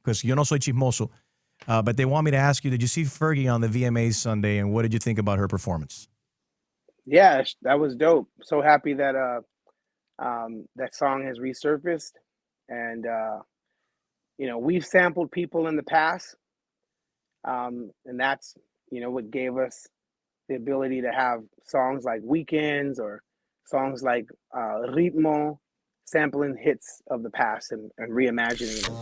because yo no soy chismoso, but they want me to ask you, did you see Fergie on the VMAs Sunday, and what did you think about her performance? Yeah, that was dope. So happy that that song has resurfaced, and we've sampled people in the past, and that's what gave us the ability to have songs like Weekends or songs like Ritmo, sampling hits of the past and reimagining them.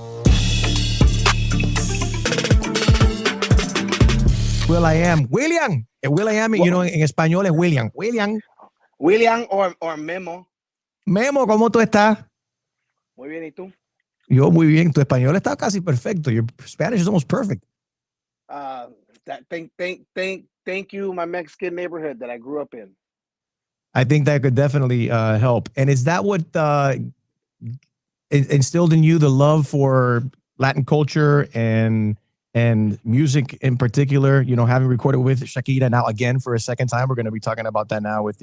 Will.I.Am. William. Will.I.Am, en español es William. William. Will.I.Am or Memo. Memo, ¿cómo tú estás? Muy bien, ¿y tú? Yo muy bien. Tu español está casi perfecto. Your Spanish is almost perfect. Thank you, my Mexican neighborhood that I grew up in. I think that could definitely help. And is that what instilled in you the love for Latin culture and music in particular? Having recorded with Shakira now again for a second time, we're going to be talking about that now with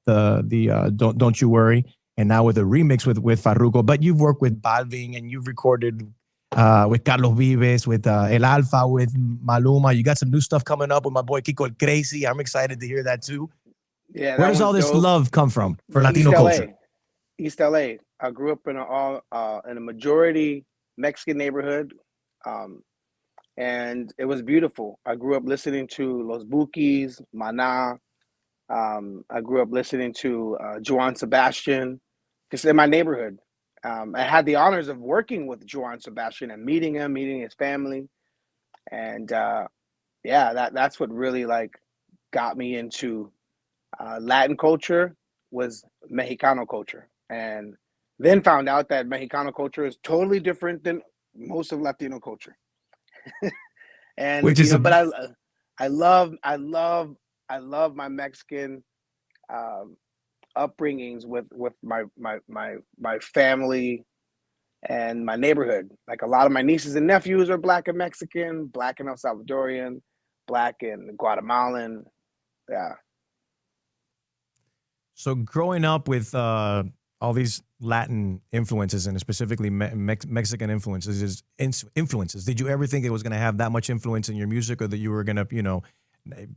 the Don't You Worry, and now with a remix with Farruko. But you've worked with Balvin, and you've recorded with Carlos Vives, with El Alfa, with Maluma. You got some new stuff coming up with my boy Kiko El Crazy. I'm excited to hear that too. Yeah, where does all this dope. Love come from for Latino culture? East LA. I grew up in a majority Mexican neighborhood, and it was beautiful. I grew up listening to Los Bukis, Maná. I grew up listening to Joan Sebastian, just in my neighborhood. I had the honors of working with Joan Sebastian and meeting him, meeting his family, and that's what really got me into Latin culture, was Mexicano culture, and then found out that Mexicano culture is totally different than most of Latino culture. And which is but I love my Mexican upbringings with my family and my neighborhood. Like, a lot of my nieces and nephews are Black and Mexican, Black and El Salvadorian, Black and Guatemalan. Yeah. So growing up with all these Latin influences, and specifically Mexican influences, did you ever think it was going to have that much influence in your music, or that you were going to,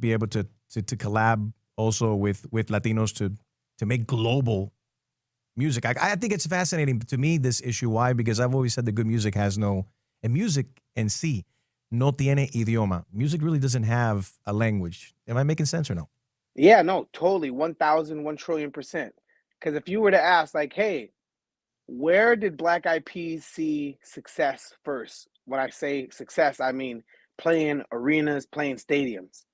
be able to collab also with Latinos to make global music? I think it's fascinating to me, this issue. Why? Because I've always said that good music and music en sí no tiene idioma. Music really doesn't have a language. Am I making sense or no? Yeah, no, totally. 1,000,000,000,000%. Because if you were to ask, hey, where did Black Eyed Peas see success first? When I say success, I mean playing arenas, playing stadiums.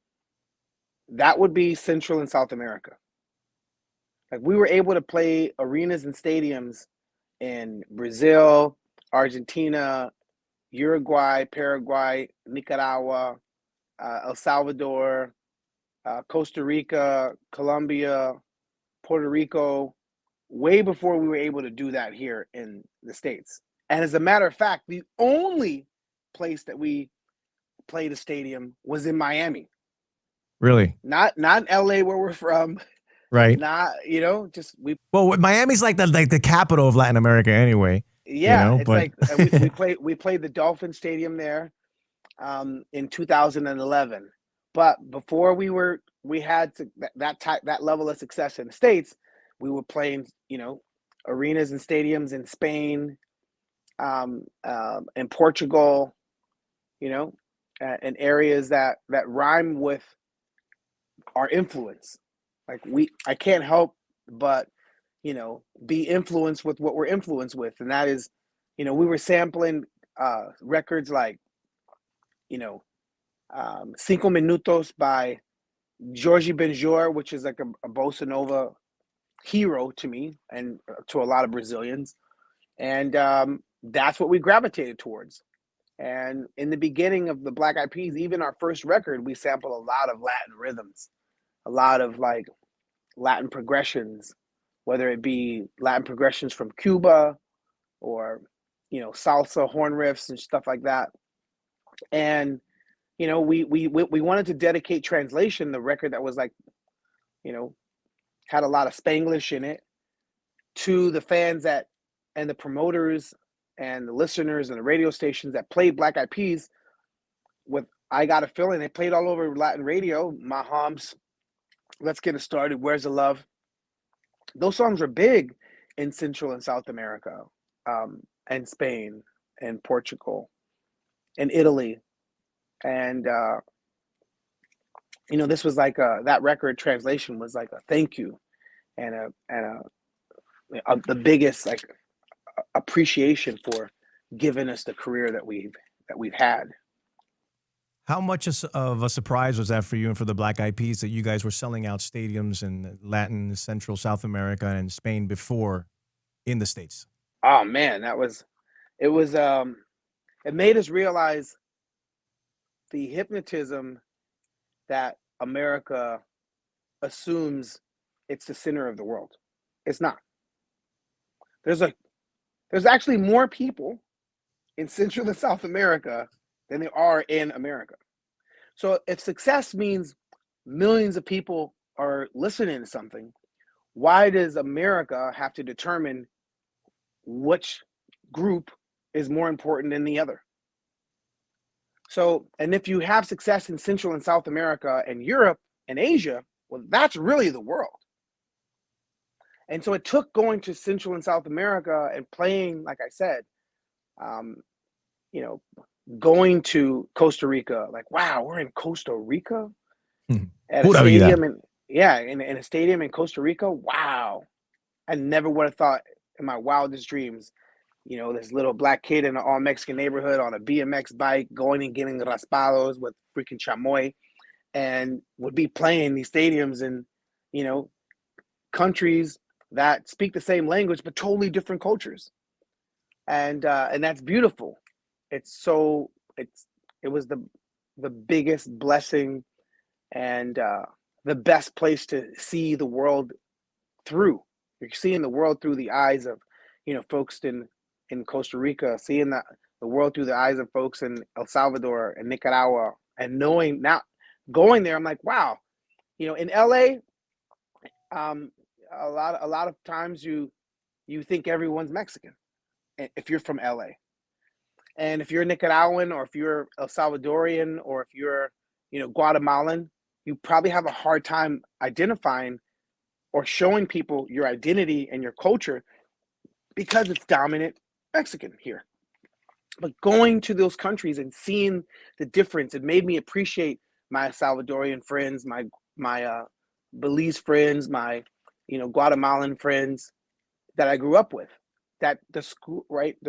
That would be Central and South America. We were able to play arenas and stadiums in Brazil, Argentina, Uruguay, Paraguay, Nicaragua, El Salvador, Costa Rica, Colombia, Puerto Rico, way before we were able to do that here in the States. And as a matter of fact, the only place that we played a stadium was in Miami. Really? Not in LA, where we're from. Right. Not, just we. Well, Miami's like the capital of Latin America anyway. Yeah, it's but... we played the Dolphin Stadium there in 2011. But before we had that level of success in the States, we were playing, arenas and stadiums in Spain, in Portugal, in areas that rhyme with our influence. I can't help but, be influenced with what we're influenced with. And that is, we were sampling records like, Cinco Minutos by Georgie Benjor, which is like a bossa nova hero to me and to a lot of Brazilians. And that's what we gravitated towards. And in the beginning of the Black Eyed Peas, even our first record, we sampled a lot of Latin rhythms, a lot of Latin progressions, whether it be Latin progressions from Cuba or, salsa horn riffs and stuff like that. And we wanted to dedicate Translation, the record that was had a lot of Spanglish in it, to the fans and the promoters and the listeners and the radio stations that played Black Eyed Peas with I Got a Feeling. They played all over Latin radio. Mahom's Let's Get It Started, Where's the Love. Those songs were big in Central and South America, and Spain and Portugal and Italy. And, this was like that record translation was like a thank you and the biggest like appreciation for giving us the career that we've had. How much of a surprise was that for you and for the Black Eyed Peas that you guys were selling out stadiums in Latin, Central, South America, and Spain before in the States? Oh man, it made us realize the hypnotism that America assumes it's the center of the world. It's not. There's actually more people in Central and South America than there are in America. So if success means millions of people are listening to something, why does America have to determine which group is more important than the other? So, and if you have success in Central and South America and Europe and Asia, well, that's really the world. And so it took going to Central and South America and playing, like I said, going to Costa Rica, like, wow, we're in Costa Rica at a stadium, in a stadium in Costa Rica. Wow, I never would have thought in my wildest dreams, this little black kid in an all Mexican neighborhood on a BMX bike going and getting raspados with freaking chamoy, and would be playing these stadiums in, countries that speak the same language but totally different cultures, and that's beautiful. It was the biggest blessing and the best place to see the world through. You're seeing the world through the eyes of, folks in Costa Rica, seeing the world through the eyes of folks in El Salvador and Nicaragua, and knowing now, going there, I'm like, wow, in LA, a lot of times you think everyone's Mexican if you're from LA. And if you're Nicaraguan, or if you're El Salvadorian, or if you're, Guatemalan, you probably have a hard time identifying or showing people your identity and your culture because it's dominant Mexican here. But going to those countries and seeing the difference, it made me appreciate my Salvadorian friends, my Belize friends, my, Guatemalan friends that I grew up with. That the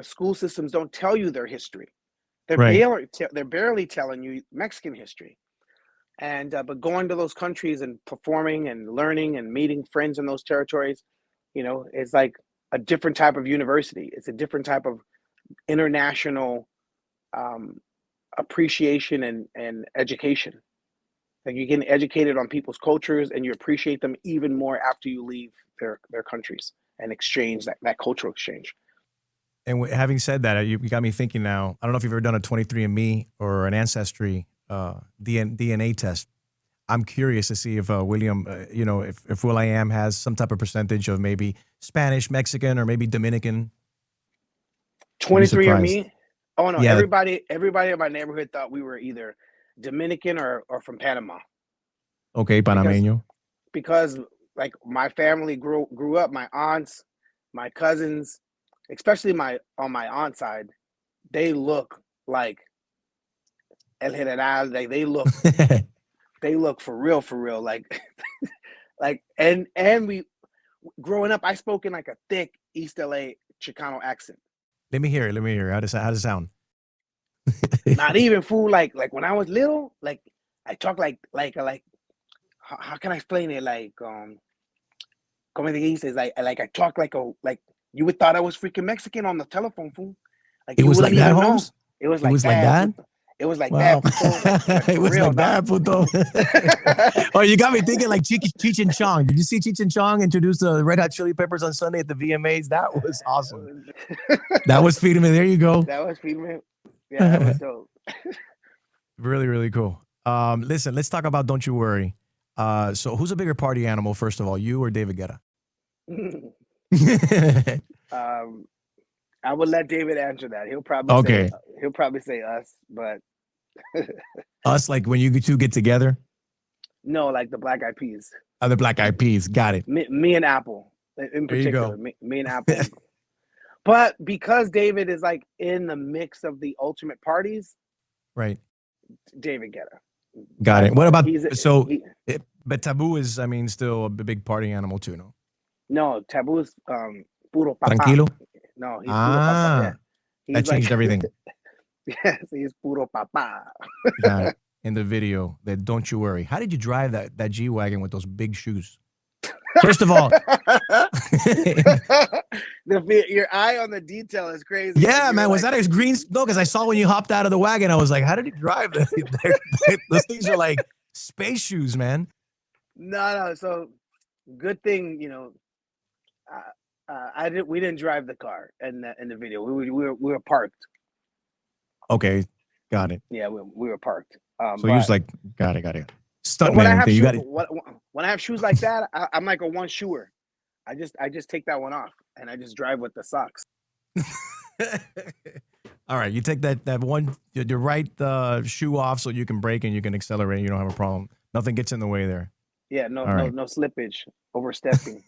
school systems don't tell you their history. They're barely telling you Mexican history. And but going to those countries and performing and learning and meeting friends in those territories, it's like a different type of university. It's a different type of international appreciation and education. Like you're getting educated on people's cultures, and you appreciate them even more after you leave their countries and exchange that cultural exchange. And having said that, you got me thinking now. I don't know if you've ever done a 23andMe or an Ancestry DNA test. I'm curious to see if Will.I.Am, if Will.I.Am has some type of percentage of maybe Spanish, Mexican, or maybe Dominican. 23andMe? Oh no, yeah. everybody in my neighborhood thought we were either Dominican or from Panama. Okay, Panameño. Because like my family grew up, my aunts, my cousins, especially on my aunt's side, they look like El General. Like they look for real. Like and we growing up, I spoke in like a thick East LA Chicano accent. Let me hear it. How does it sound? Not even fool. Like when I was little, like I talk like how can I explain it? Like como dices, like I talk like you would thought I was freaking Mexican on the telephone, fool. Like it was like that, Holmes. It was like that. It was like that. It was like that, puto. Oh, you got me thinking like Cheech and Chong. Did you see Cheech and Chong introduce the Red Hot Chili Peppers on Sunday at the VMAs? That was awesome. That was feeding me. There you go. That was feeding me. Yeah, that was dope. Really, really cool. Listen, let's talk about Don't You Worry. So who's a bigger party animal, first of all, you or David Guetta? I would let David answer that. Okay. He'll probably say us, but Us, like when you two get together? no, like the Black Eyed Peas. The Black Eyed Peas. Got it. Me and Apple in There you particular. go. Me and Apple. But because David is like in the mix of the ultimate parties, Right. David Guetta. Got By it. What far. about, He's so, he, but Taboo is, I mean, still a big party animal too, no? no, Taboo's puro papa. Tranquilo? No, he's puro papa. Yeah. Ah, that He's like changed everything. yes, he's puro papa. Got it. In the video, that don't you worry. How did you drive that G-Wagon with those big shoes? First of all, Your eye on the detail is crazy. yeah, Like, man, was like, that a green? No, because I saw when you hopped out of the wagon, I was like, how did he drive? Those things are like space shoes, man. no. So good thing, we didn't drive the car in the video. We were parked. Okay, got it. Yeah, we were parked. So you was But like, got it. but when I Stuntman have thing, you got it. when I have shoes like that, I'm like a one shoer. I just take that one off and I just drive with the socks. All right, you take that one, your right shoe off so you can brake and you can accelerate. You don't have a problem. Nothing gets in the way there. Yeah, All right. no slippage, overstepping.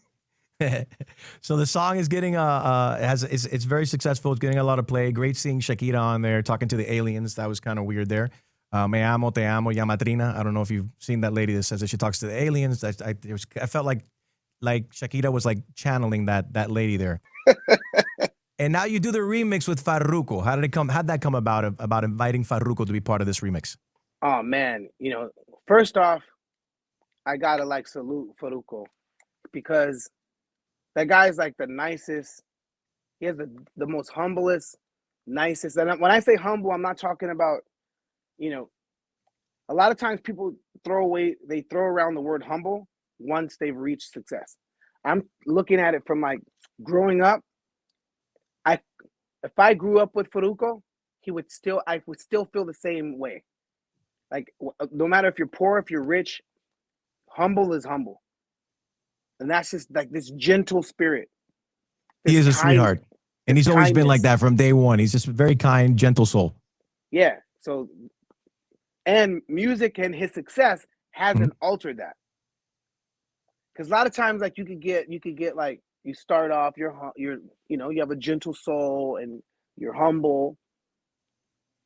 So the song is getting it's very successful. It's getting a lot of play. Great seeing Shakira on there talking to the aliens. That was kind of weird there. Me amo, te amo, llamatrina. I don't know if you've seen that lady that says that she talks to the aliens. I felt like Shakira was like channeling that lady there. And now you do the remix with Farruko. How'd that come about inviting Farruko to be part of this remix? Oh man, first off, I gotta like salute Faruko because that guy's like the nicest. He has the most humblest, nicest. And when I say humble, I'm not talking about, a lot of times people throw around the word humble once they've reached success. I'm looking at it from like growing up. If I grew up with Faruko, I would still feel the same way. Like no matter if you're poor, if you're rich, humble is humble. And that's just like this gentle spirit. He is a sweetheart. And he's always been like that from day one. He's just a very kind, gentle soul. Yeah. So, and music and his success hasn't altered that. Because a lot of times, like you could get like, you start off, you have a gentle soul and you're humble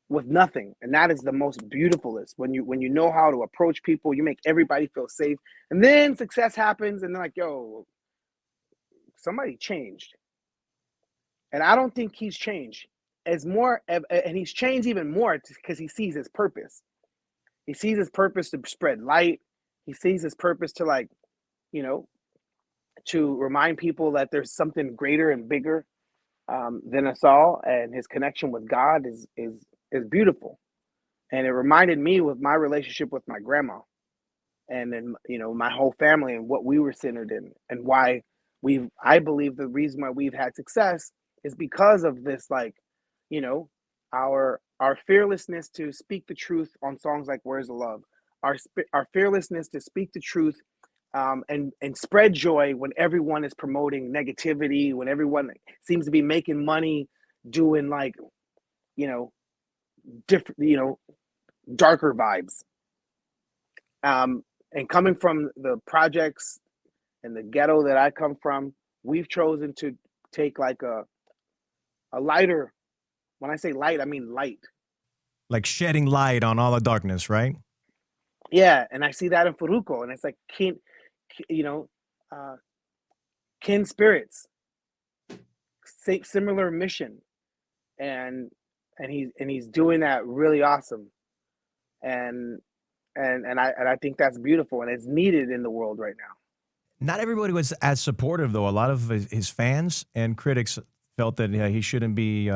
with nothing. And that is the most beautifulest when you know how to approach people, you make everybody feel safe. And then success happens and they're like, yo, somebody changed. And I don't think he's changed and he's changed even more because he sees his purpose. He sees his purpose to spread light. He sees his purpose to to remind people that there's something greater and bigger than us all. And his connection with God is beautiful. And it reminded me with my relationship with my grandma and then, my whole family and what we were centered in and why I believe the reason why we've had success is because of this, our fearlessness to speak the truth on songs like Where's the Love, our fearlessness to speak the truth and spread joy when everyone is promoting negativity, when everyone seems to be making money doing different, darker vibes. And coming from the projects and the ghetto that I come from, we've chosen to take like a lighter. When I say light, I mean light. Like shedding light on all the darkness, right? Yeah, and I see that in Faruko, and it's like kin spirits, similar mission, and he's doing that really awesome, and I think that's beautiful, and it's needed in the world right now. Not everybody was as supportive, though. A lot of his fans and critics felt that he shouldn't be,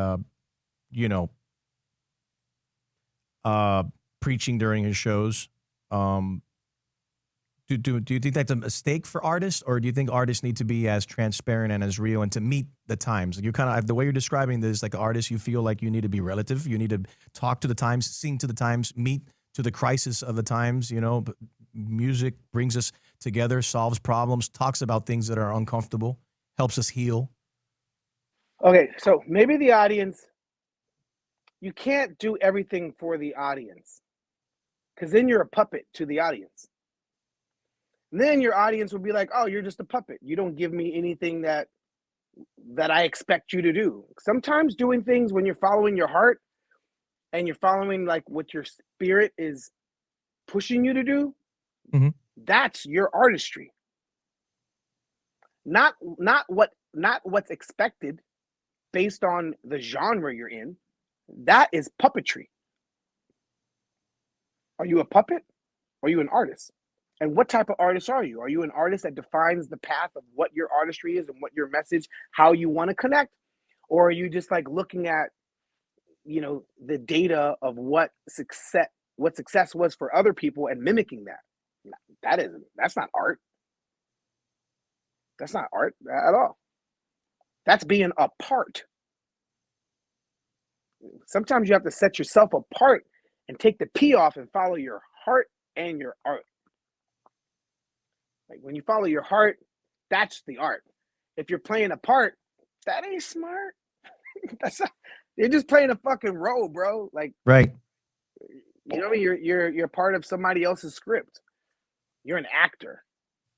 preaching during his shows. Do you think that's a mistake for artists, or do you think artists need to be as transparent and as real and to meet the times? You kind of, the way you're describing this, like artists, you feel like you need to be relative. You need to talk to the times, sing to the times, meet to the crisis of the times. Music brings us together, solves problems, talks about things that are uncomfortable, helps us heal. Okay, so maybe the audience, you can't do everything for the audience because then you're a puppet to the audience. And then your audience will be like, oh, you're just a puppet. You don't give me anything that I expect you to do. Sometimes doing things when you're following your heart and you're following like what your spirit is pushing you to do, Mhm. that's your artistry. Not what's expected based on the genre you're in. That is puppetry. Are you a puppet? Are you an artist? And what type of artist are you? Are you an artist that defines the path of what your artistry is and what your message, how you want to connect? Or are you just like looking at, the data of what success was for other people and mimicking that? That's not art. That's not art at all. That's being apart. Sometimes you have to set yourself apart and take the P off and follow your heart and your art. Like when you follow your heart, that's the art. If you're playing a part, that ain't smart. That's not, you're just playing a fucking role, bro. Like, Right. you know, you're part of somebody else's script. You're an actor.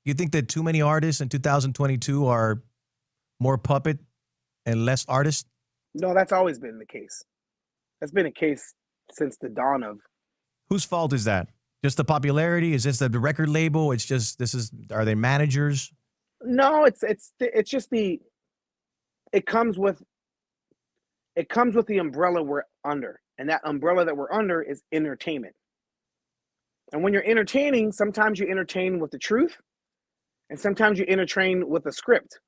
You think that too many artists in 2022 are more puppet and less artist? No, that's always been the case. That's been a case since the dawn of. Whose fault is that? Just the popularity? Is this the record label? It's just are they managers? No, it's just the. It comes with the umbrella we're under, and that umbrella that we're under is entertainment. And when you're entertaining, sometimes you entertain with the truth, and sometimes you entertain with a script.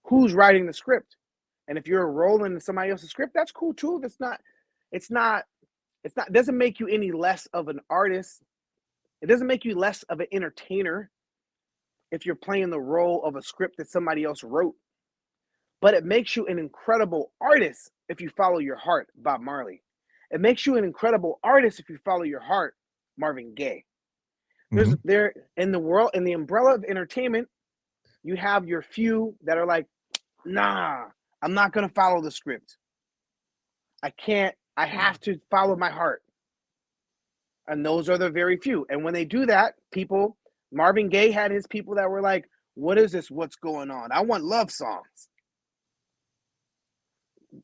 Who's writing the script? And if you're rolling somebody else's script, that's cool too. It's not, it doesn't make you any less of an artist. It doesn't make you less of an entertainer if you're playing the role of a script that somebody else wrote. But it makes you an incredible artist if you follow your heart, Bob Marley. It makes you an incredible artist if you follow your heart, Marvin Gaye. Mm-hmm. There in the world, in the umbrella of entertainment, you have your few that are like, nah, I'm not gonna follow the script. I can't, I have to follow my heart. And those are the very few. And when they do that, Marvin Gaye had his people that were like, what is this? What's going on? I want love songs.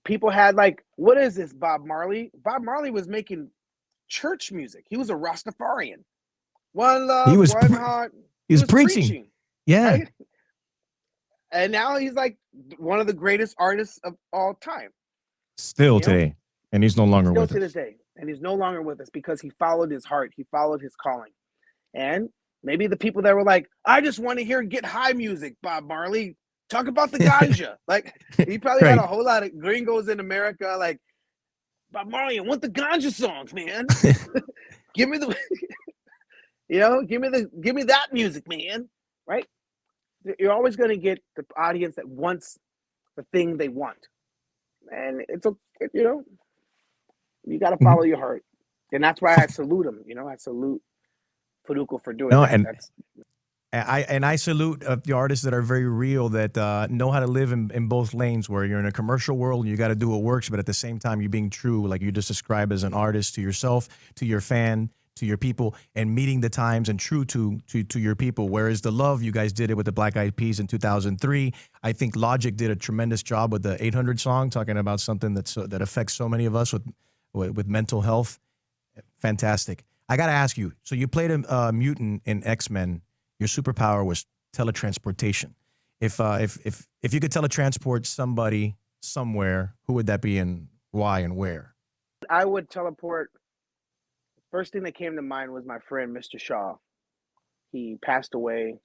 People had like, what is this, Bob Marley? Bob Marley was making church music. He was a Rastafarian. One He love, was one heart. he He was was preaching. preaching, Yeah, right? And now he's like one of the greatest artists of all time, still you know, today, and he's no longer still with to this us. day. And he's no longer with us because he followed his heart. He followed his calling. And maybe the people that were like, I just want to hear get high music, Bob Marley. Talk about the ganja. Like he probably had Right. a whole lot of gringos in America, like, Bob Marley, I want the ganja songs, man. Give me the give me that music, man. Right? You're always gonna get the audience that wants the thing they want. And you gotta Mhm. follow your heart. And that's why I salute him. I salute Faruko for doing No, that. and That's I salute the artists that are very real, that know how to live in both lanes. Where you're in a commercial world, you got to do what works, but at the same time, you're being true, like you just described, as an artist to yourself, to your fan, to your people, and meeting the times and true to your people. Whereas the love, you guys did it with the Black Eyed Peas in 2003. I think Logic did a tremendous job with the 800 song, talking about something that affects so many of us with mental health. Fantastic. I got to ask you. So you played a mutant in X-Men. Your superpower was teletransportation. If you could teletransport somebody somewhere, who would that be, and why and where? I would teleport. First thing that came to mind was my friend Mr. Shaw. He passed away,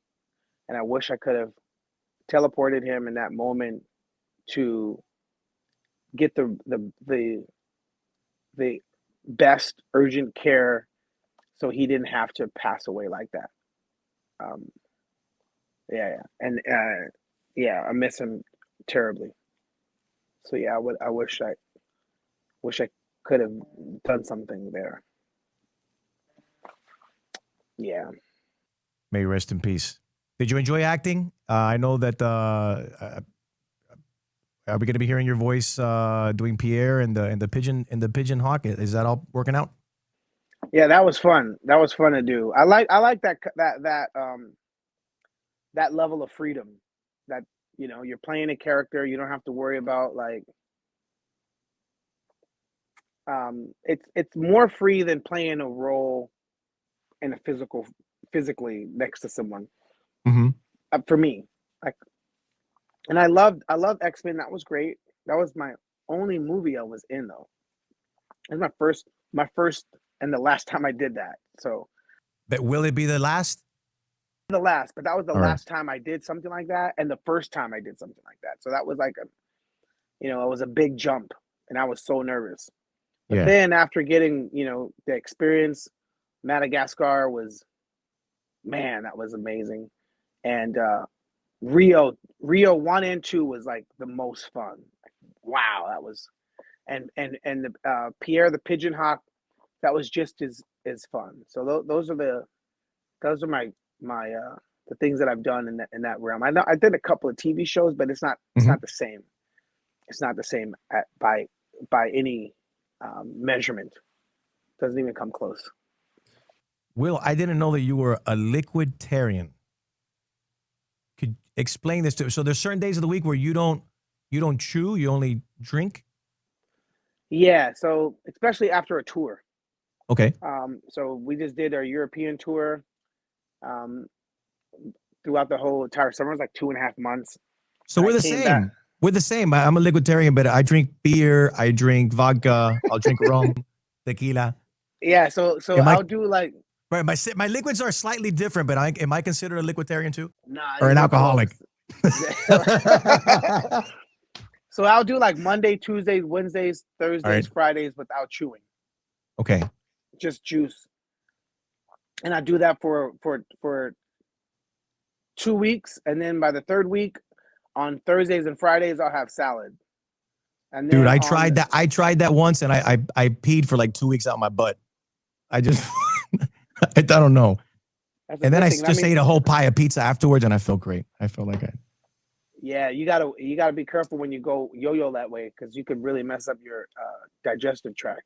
and I wish I could have teleported him in that moment to get the best urgent care so he didn't have to pass away like that. Um, yeah, and yeah, I miss him terribly. So yeah, I wish I could have done something there. Yeah. May you rest in peace. Did you enjoy acting? I know that Are we going to be hearing your voice doing Pierre and the pigeon hawk? Is that all working out? Yeah, that was fun. That was fun to do. I like that level of freedom. That you're playing a character. You don't have to worry about like it's more free than playing a role in a physically next to someone. Mm-hmm. For me, like, and I loved X-Men. That was great. That was my only movie I was in though. It's my first and the last time I did that. So But will it be the last? the last, but that was the All right. last time I did something like that, and the first time I did something like that. So that was like it was a big jump, and I was so nervous. But Yeah. then after getting, the experience, Madagascar was, man, that was amazing. And Rio 1 and 2 was like the most fun. Wow, that was and the Pierre the Pigeon Hawk, that was just as fun. So those are my the things that I've done in that realm. I know I did a couple of TV shows, but it's Mm-hmm. not the same. It's not the same by any measurement. Doesn't even come close. Will, I didn't know that you were a liquiditarian. Could explain this to me. So there's certain days of the week where you don't chew, you only drink. Yeah, so especially after a tour. Okay. So we just did our European tour um, throughout the whole entire summer. It was like 2.5 months, So and we're I the came back. same. We're the same. I'm a liquiditarian, but I drink beer, I drink vodka, I'll drink rum, tequila. Yeah, so Am I I'll do like, right? My liquids are slightly different, but am I considered a liquiditarian too, nah, or an even close. alcoholic? So I'll do like Monday, Tuesdays, Wednesdays, All right. Thursdays, Fridays without chewing, Okay. just juice, and I do that for 2 weeks, and then by the third week, on Thursdays and Fridays, I'll have salad, and Dude, then I on tried that. I tried that once, and I peed for like 2 weeks out my butt. I just I don't know. that's a And then good I thing. That just means, ate a whole pie of pizza afterwards, and I felt great. I felt like yeah, you gotta be careful when you go yo-yo that way because you could really mess up your digestive tract.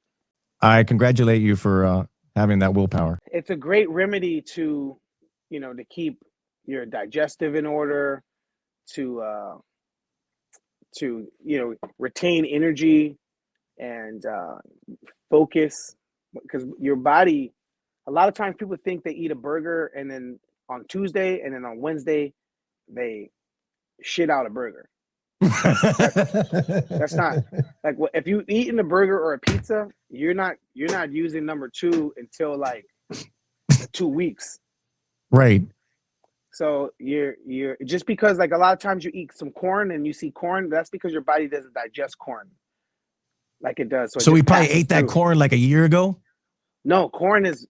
I congratulate you for having that willpower. It's a great remedy to keep your digestive in order, to retain energy and focus, because your body, a lot of times people think they eat a burger and then on Tuesday and then on Wednesday they shit out a burger. That's that's not like, if you eating a burger or a pizza, you're not using number two until like 2 weeks. Right. So you're just because like a lot of times you eat some corn and you see corn, that's because your body doesn't digest corn like it does. So it So we just probably passes ate that through. corn like a year ago. No, corn is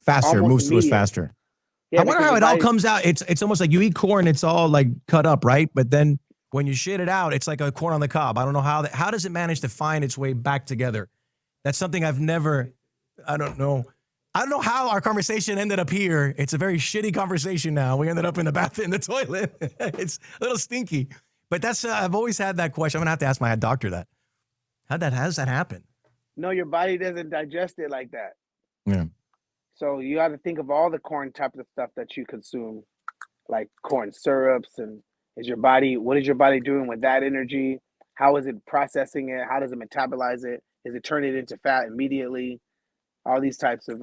Faster, almost moves through us immediate. faster. I Yeah, wonder because how your it all body. comes out. It's almost like you eat corn, it's all like cut up, right? But then when you shit it out, it's like a corn on the cob. I don't know how does it manage to find its way back together? That's something I've never. I don't know. I don't know how our conversation ended up here. It's a very shitty conversation now. We ended up in the bathroom, in the toilet. It's a little stinky. But that's I've always had that question. I'm gonna have to ask my doctor that. How does that happen? No, your body doesn't digest it like that. Yeah. So you got to think of all the corn types of stuff that you consume, like corn syrups, and what is your body doing with that energy? How is it processing it? How does it metabolize it? Is it turning it into fat immediately? All these types of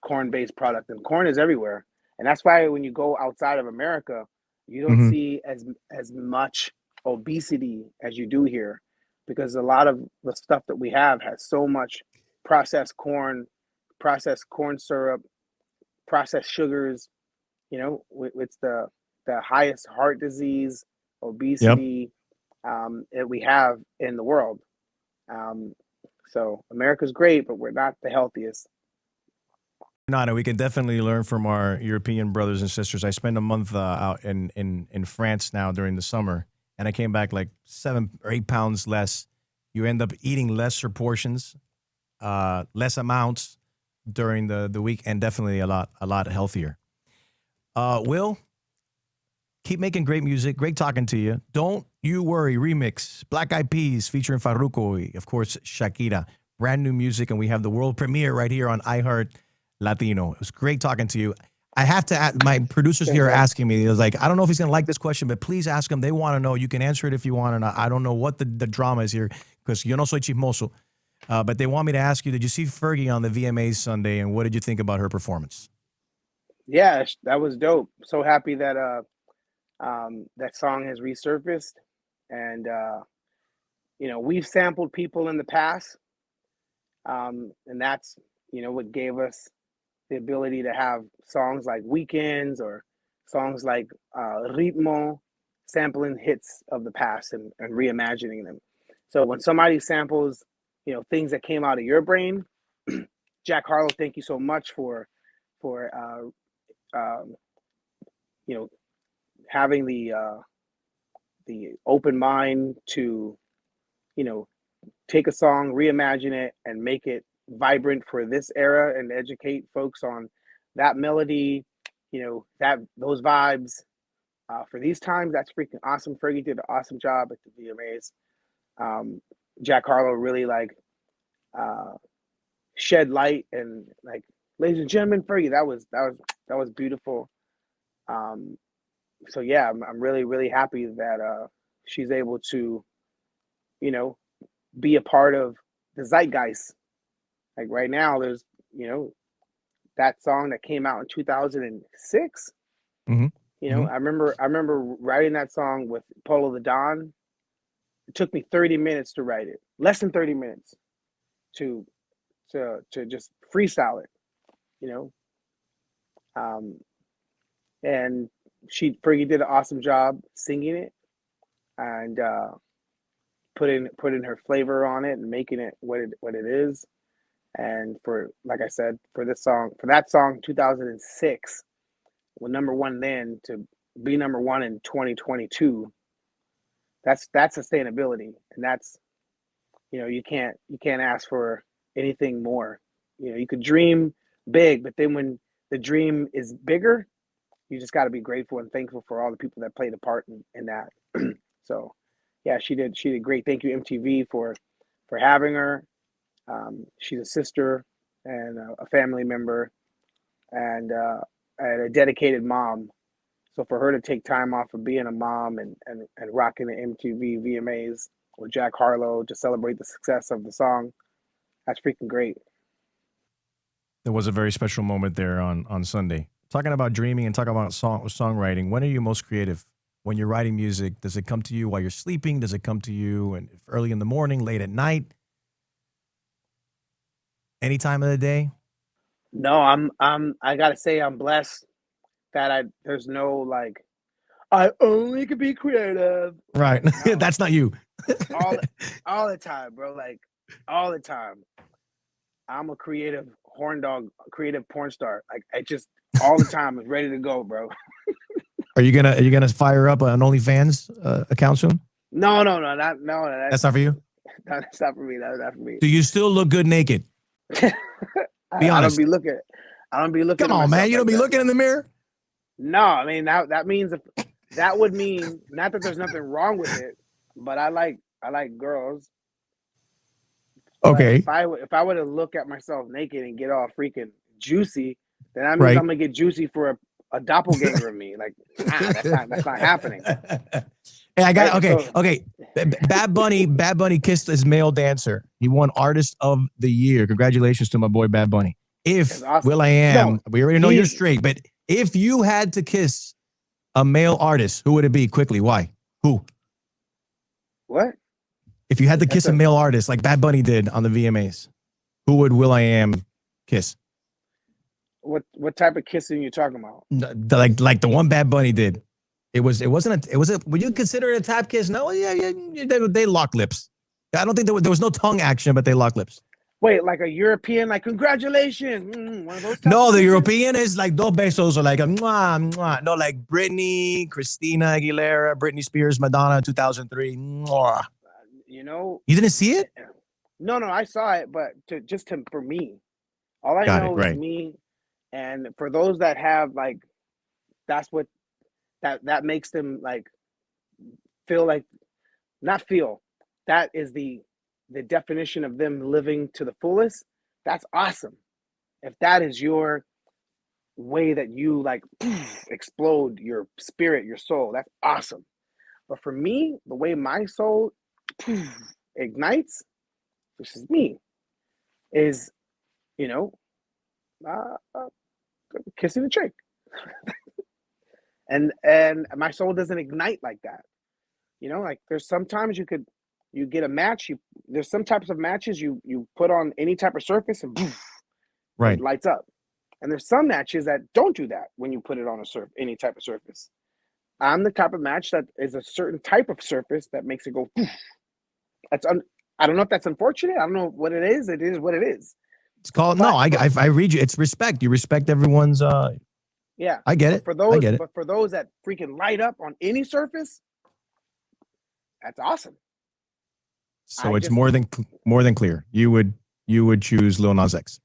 corn-based product, and corn is everywhere. And that's why when you go outside of America, you don't Mm-hmm. see as much obesity as you do here, because a lot of the stuff that we have has so much processed corn, processed corn syrup, processed sugars. It's the highest heart disease, Yep. obesity that we have in the world. Um, so America's great, but we're not the healthiest. No, we can definitely learn from our European brothers and sisters. I spent a month out in France now during the summer, and I came back like 7 or 8 pounds less. You end up eating lesser portions, less amounts during the week, and definitely a lot healthier. Will, Keep making great music. Great talking to you. Don't You Worry remix. Black Eyed Peas featuring Farruko. Of course, Shakira. Brand new music, and we have the world premiere right here on iHeart Latino. It was great talking to you. I have to ask, my producers here are asking me. It was like, I don't know if he's going to like this question, but please ask him. They want to know. You can answer it if you want or not. I don't know what the drama is here because yo no soy chismoso. But they want me to ask you, did you see Fergie on the VMAs Sunday, and what did you think about her performance? Yeah, that was dope. So happy that that song has resurfaced, and we've sampled people in the past, and that's what gave us the ability to have songs like Weekends or songs like Ritmo, sampling hits of the past and reimagining them. So when somebody samples, things that came out of your brain, Jack Harlow, thank you so much for um, you know having the open mind to take a song, reimagine it, and make it vibrant for this era, and educate folks on that melody, that those vibes for these times. That's freaking awesome. Fergie did an awesome job at the VMAs. Jack Harlow really uh, shed light and ladies and gentlemen, Fergie. That was beautiful. Um, so yeah, I'm really really happy that she's able to you know be a part of the zeitgeist. Like right now, there's that song that came out in 2006. Mm-hmm. Mm-hmm. I remember writing that song with Polo the Don. It took me 30 minutes to write it, less than 30 minutes to just freestyle it, you know. Um, and Fergie did an awesome job singing it and putting her flavor on it and making it what it is. And for like I said, for that song, 2006, well, number one then to be number one in 2022. That's sustainability, and that's you can't ask for anything more. You could dream big, but then when the dream is bigger, you just got to be grateful and thankful for all the people that played a part in that. So, yeah, she did great. Thank you MTV for having her. She's a sister and a family member and a dedicated mom. So for her to take time off of being a mom and rocking the MTV VMAs with Jack Harlow to celebrate the success of the song, that's freaking great. There was a very special moment there on Sunday. Talking about dreaming and talking about songwriting, when are you most creative? When you're writing music, does it come to you while you're sleeping? Does it come to you early in the morning, late at night? Any time of the day? No, I gotta say I'm blessed that there's no I only could be creative. Right. No, That's not you. all all the time, bro. Like all the time. I'm a creative horn dog, creative porn star. Like I just all the time is ready to go, bro. Are you gonna fire up an OnlyFans account soon? No, no, no, not no, That's not for you. that's not for me. That's not for me. Do you still look good naked? Be I don't honest. be looking. I don't be looking Come at on, man. myself You don't like be that. looking in the mirror. No, I mean that means that would mean not that there's nothing wrong with it, but I like girls. But Okay. if I were to look at myself naked and get all freaking juicy, then that means Right. I'm gonna get juicy for a doppelganger of me. Like, that's not happening. Hey, I got Right? okay. So Okay. Bad Bunny kissed his male dancer. He won Artist of the Year. Congratulations to my boy Bad Bunny. it's If awesome. Will.I.Am, No, we already know you're he's straight, but if you had to kiss a male artist, who would it be? Quickly, why? Who? what? If you had to That's kiss a a male artist like Bad Bunny did on the VMAs, who would Will.I.Am kiss? what type of kissing you talking about? Like the one Bad Bunny did. It wasn't. Would you consider it a tap kiss? No, yeah. They lock lips. I don't think there was no tongue action, but they lock lips. Wait, like a European, like congratulations, one of those types No, of the kisses? European is like dos besos or like a mwah, mwah. No, like Britney, Christina Aguilera, Britney Spears, Madonna, 2003. Mwah. You know, You didn't see it? no, no, I saw it, but for me, all I Got it. know is Right. me. And for those that have that's what that makes them like feel like not feel. That is the definition of them living to the fullest. That's awesome. If that is your way that you like explode your spirit, your soul, that's awesome. But for me, the way my soul ignites, which is me, is, you know, kissing a chick. and my soul doesn't ignite like that. You know, like there's sometimes you get a match, there's some types of matches you put on any type of surface and Right. it lights up. And there's some matches that don't do that when you put it on any type of surface. I'm the type of match that is a certain type of surface that makes it go. I don't know if that's unfortunate. I don't know what it is. It is what it is. It's called I read you. It's respect. You respect everyone's. Yeah, I get it. For those, I get it. But for those that freaking light up on any surface, that's awesome. So it's more than clear. You would choose Lil Nas X.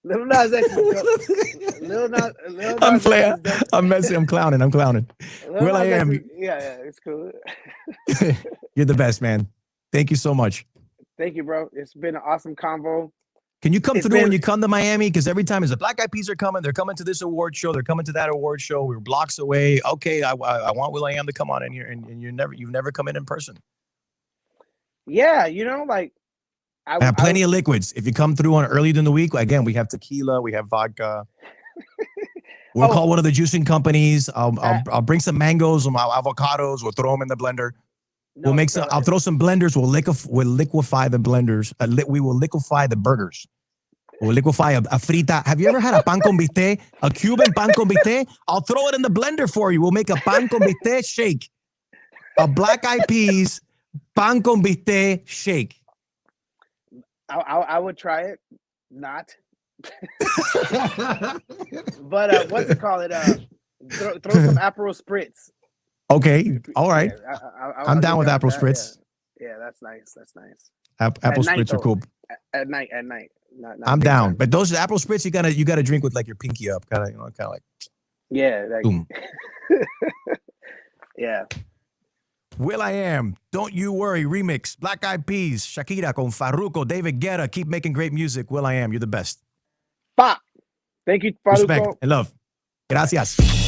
Lil Nas X. Lil Nas I'm playing. I'm messing. I'm clowning. Will.I.Am. Yeah, it's cool. You're the best, man. Thank you so much. Thank you, bro. It's been an awesome convo. Can you come through when you come to Miami? Because every time the Black Eyed Peas are coming, they're coming to this award show, they're coming to that award show. We're blocks away. Okay, I want Will.I.Am to come on in here, and you've never come in person. Yeah, you know, like I have plenty of liquids. If you come through on earlier in the week, again, we have tequila, we have vodka. We'll call one of the juicing companies. I'll bring some mangoes, some avocados. We'll throw them in the blender. No, we'll make some. I'll throw some blenders. We'll liquefy the blenders. We will liquefy the burgers. We'll liquefy a frita. Have you ever had a pan con bistec? A Cuban pan con bistec? I'll throw it in the blender for you. We'll make a pan con bistec shake. A Black Eyed Peas pan con bistec shake. I would try it. Not. But what's it called? Throw some Aperol Spritz. Okay. All right. Yeah, I'm down with Aperol Spritz. Yeah, that's nice. That's nice. Apple Spritz are cool. At night. Not I'm down. time. But those Aperol Spritz, you gotta drink with like your pinky up, kind of like. Yeah. Boom. Yeah. Will.I.Am, Don't You Worry remix. Black Eyed Peas, Shakira con Farruko, David Guetta. Keep making great music. Will.I.Am, you're the best. Thank you, Farruko. Respect and love. Gracias.